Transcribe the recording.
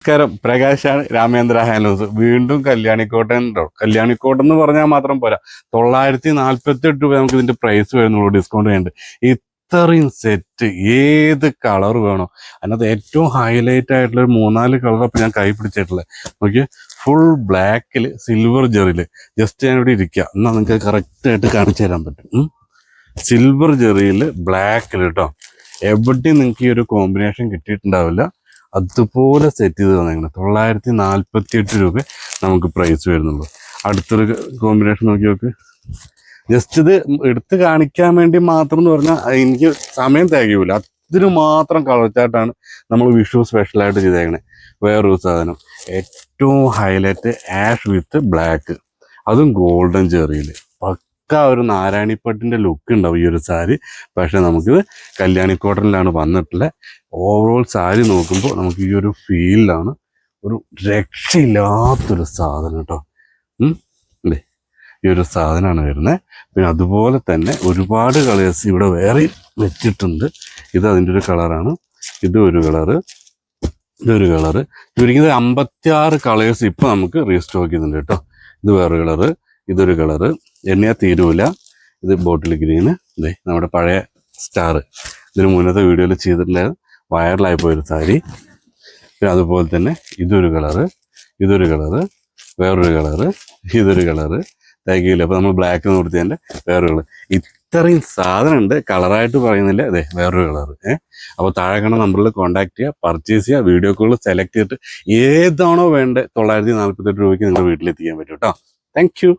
നമസ്കാരം, പ്രകാശാണ്, രാമേന്ദ്ര ഹാൻഡ്ലൂംസ്. വീണ്ടും കല്യാണിക്കോട്ടൻ ഉണ്ടോ? കല്യാണിക്കോട്ടൻ എന്ന് പറഞ്ഞാൽ മാത്രം പോരാ, 948 രൂപ നമുക്ക് ഇതിന്റെ പ്രൈസ് വരുന്നുള്ളൂ, ഡിസ്കൗണ്ട് വേണ്ട. ഇത്രയും സെറ്റ് ഏത് കളർ വേണോ, അതിനകത്ത് ഏറ്റവും ഹൈലൈറ്റ് ആയിട്ടുള്ള ഒരു 3-4 കളർ അപ്പൊ ഞാൻ കൈ പിടിച്ചിട്ടുള്ളത് നോക്കിയേ. ഫുൾ ബ്ലാക്കിൽ സിൽവർ ജെറിയിൽ ജസ്റ്റ് ഞാൻ ഇവിടെ ഇരിക്കുക, എന്നാൽ നിങ്ങൾക്ക് കറക്റ്റ് ആയിട്ട് കാണിച്ചു തരാൻ പറ്റും. സിൽവർ ജെറിയിൽ ബ്ലാക്കിൽ കേട്ടോ, എവിടെയും നിങ്ങൾക്ക് ഈ ഒരു കോമ്പിനേഷൻ കിട്ടിയിട്ടുണ്ടാവില്ല. അതുപോലെ സെറ്റ് ചെയ്ത് തന്നേക്കണം. 948 രൂപ നമുക്ക് പ്രൈസ് വരുന്നുള്ളൂ. അടുത്തൊരു കോമ്പിനേഷൻ നോക്കി നോക്ക്. ജസ്റ്റ് ഇത് എടുത്ത് കാണിക്കാൻ വേണ്ടി മാത്രം എന്ന് പറഞ്ഞാൽ എനിക്ക് സമയം തികയൂല, അതിന് മാത്രം കളർ ചാർട്ടാണ് നമ്മൾ വിഷു സ്പെഷ്യലായിട്ട് ചെയ്തേക്കണേ. വേറൊരു സാധനം ഏറ്റവും ഹൈലൈറ്റ് ആഷ് വിത്ത് ബ്ലാക്ക്, അതും ഗോൾഡൻ ചെറിയിൽ പക്ക ഒരു നാരായണിപ്പട്ടിൻ്റെ ലുക്ക് ഉണ്ടാവും ഈ ഒരു സാരി. പക്ഷെ നമുക്കിത് കല്യാണിക്കോട്ടനിലാണ് വന്നിട്ടുള്ളത്. ഓവറോൾ സാരി നോക്കുമ്പോൾ നമുക്ക് ഈ ഒരു ഫീലിലാണ്, ഒരു രക്ഷയില്ലാത്തൊരു സാധനം കേട്ടോ. അല്ലേ, ഈ ഒരു സാധനമാണ് വരുന്നത്. പിന്നെ അതുപോലെ തന്നെ ഒരുപാട് കളേഴ്സ് ഇവിടെ വേറെ വെച്ചിട്ടുണ്ട്. ഇത് അതിൻ്റെ ഒരു കളറാണ്, ഇതും ഒരു കളറ്, ഇതൊരു കളറ്. ചുരുങ്ങിയത് 56 കളേഴ്സ് ഇപ്പം നമുക്ക് റീസ്റ്റോക്ക് ചെയ്യുന്നുണ്ട് കേട്ടോ. ഇത് വേറൊരു കളറ്, ഇതൊരു കളറ്, എണ്ണയാ തീരൂല. ഇത് ബോട്ടിൽ ഗ്രീന്, ഇതേ നമ്മുടെ പഴയ സ്റ്റാർ, ഇതിന് മുന്നത്തെ വീഡിയോയിൽ ചെയ്തിട്ടുണ്ടായിരുന്നു, വൈറലായി പോയൊരു സാരി. പിന്നെ അതുപോലെ തന്നെ ഇതൊരു കളറ്, ഇതൊരു കളറ്, വേറൊരു കളറ്, ഇതൊരു കളറ്. തയ്ക്കില്ല, അപ്പോൾ നമ്മൾ ബ്ലാക്ക് എന്ന് കൊടുത്തതിൻ്റെ വേറൊരു കളർ. ഇത്രയും സാധനം ഉണ്ട്, കളറായിട്ട് പറയുന്നില്ല. അതെ, വേറൊരു കളറ്. അപ്പോൾ താഴെ കാണുന്ന നമ്പറിൽ കോൺടാക്ട് ചെയ്യുക, പർച്ചേസ് ചെയ്യുക, വീഡിയോ കോൾ സെലക്ട് ചെയ്തിട്ട് ഏതാണോ വേണ്ടത് 948 രൂപയ്ക്ക് നിങ്ങളുടെ വീട്ടിലെത്തിക്കാൻ പറ്റും കേട്ടോ. Thank you.